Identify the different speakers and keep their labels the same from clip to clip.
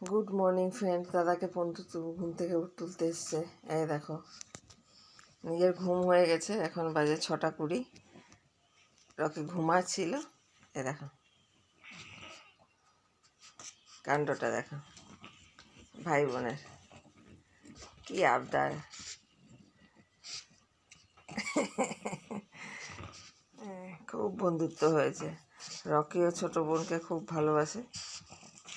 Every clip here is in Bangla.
Speaker 1: Good morning friend. দাদাকে ঘুম থেকে তুলতে এসছে। এই দেখো, নিজের ঘুম হয়ে গেছে, এখন বাজে 6:20। রকি ঘুমাচ্ছিল। এ দেখো কাণ্ডটা, দেখো ভাই বোনের কি আবদার। খুব বন্ধুত্ব হয়েছে। রকিও ছোট বোনকে খুব ভালোবাসে,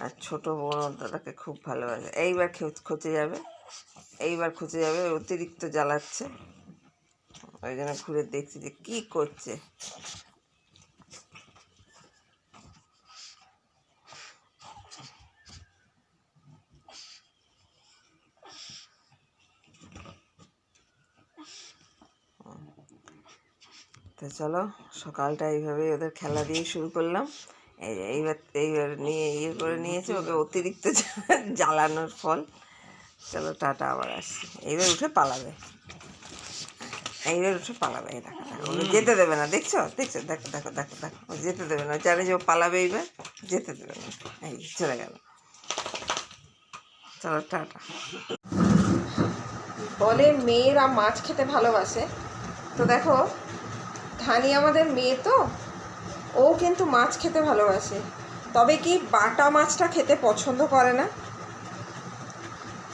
Speaker 1: আর ছোট বোন দাদাকে খুব ভালোবাসে। এইবার খচে যাবে, অতিরিক্ত জ্বালাচ্ছে। ওই জন্য ঘুরে দেখছি যে কী করছে। তো চলো, সকালটা এইভাবেই ওদের খেলা দিয়ে শুরু করলাম। এইবার করে নিয়েছে ওকে, অতিরিক্ত জ্বালানোর ফল। চলো টাটা, আবার আসছি। এইবার উঠে পালাবে, এই দেখো ওকে যেতে দেবে না। দেখছো, দেখো দেখো দেখো দেখো, ও যেতে দেবে না, জানে যে ও পালাবে, এইবার যেতে দেবে না। এই চলে গেল। চলো টাটা। বলে মেয়েরা মাছ খেতে ভালোবাসে, তো দেখো ধানি আমাদের মেয়ে, তো ও কিন্তু মাছ খেতে ভালোবাসে। তবে কি বাটা মাছটা খেতে পছন্দ করে না,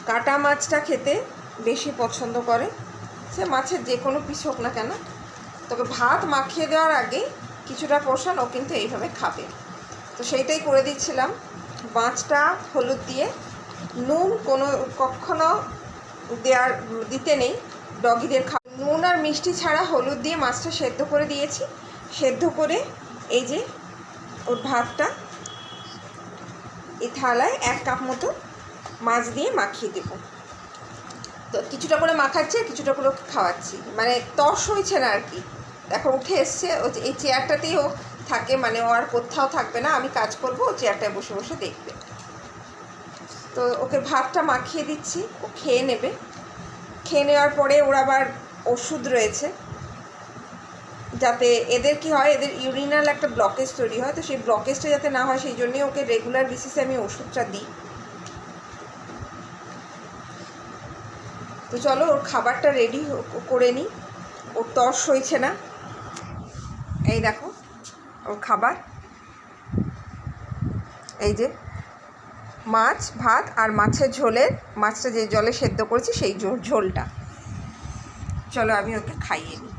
Speaker 1: কাটা মাছটা খেতে বেশি পছন্দ করে। সে মাছের যে কোনো পিস হোক না কেন, তবে ভাত মাখিয়ে দেওয়ার আগে কিছুটা পোর্শন ও কিন্তু এইভাবে খাবে। তো সেইটাই করে দিচ্ছিলাম। মাছটা হলুদ দিয়ে, নুন কখনো দিতে নেই ডগিদের নুন আর মিষ্টি ছাড়া হলুদ দিয়ে মাছটা সেদ্ধ করে দিয়েছি। সেদ্ধ করে এই যে ওর ভাতটা এই থালায় 1 কাপ মতো মাছ দিয়ে মাখিয়ে দেব। তো কিছুটা করে মাখাচ্ছি আর কিছুটা করে খাওয়াচ্ছি, মানে তস হয়েছে না আর কি। দেখো উঠে এসছে, ও এই চেয়ারটাতেই ও থাকে, মানে ও আর কোথাও থাকবে না। আমি কাজ করব, ও চেয়ারটায় বসে বসে দেখবে। তো ওকে ভাতটা মাখিয়ে দিচ্ছি, ও খেয়ে নেবে। খেয়ে নেওয়ার পরে ওর আবার ওষুধ রয়েছে, যাতে এদের কি হয়, এদের ইউরিনাল একটা ব্লকেজ তৈরি হয়। তো সেই ব্লকেজটা যাতে না হয়, সেই জন্যই ওকে রেগুলার বেসিসে আমি ওষুধটা দিই। তো চলো ওর খাবারটা রেডি করে নিই। ওর তর্স হয়েছে না। এই দেখো ওর খাবার, এই যে মাছ, ভাত আর মাছের ঝোলের, মাছটা যে জলে সেদ্ধ করেছি সেই ঝোলটা। চলো আমি ওকে খাইয়ে নিই।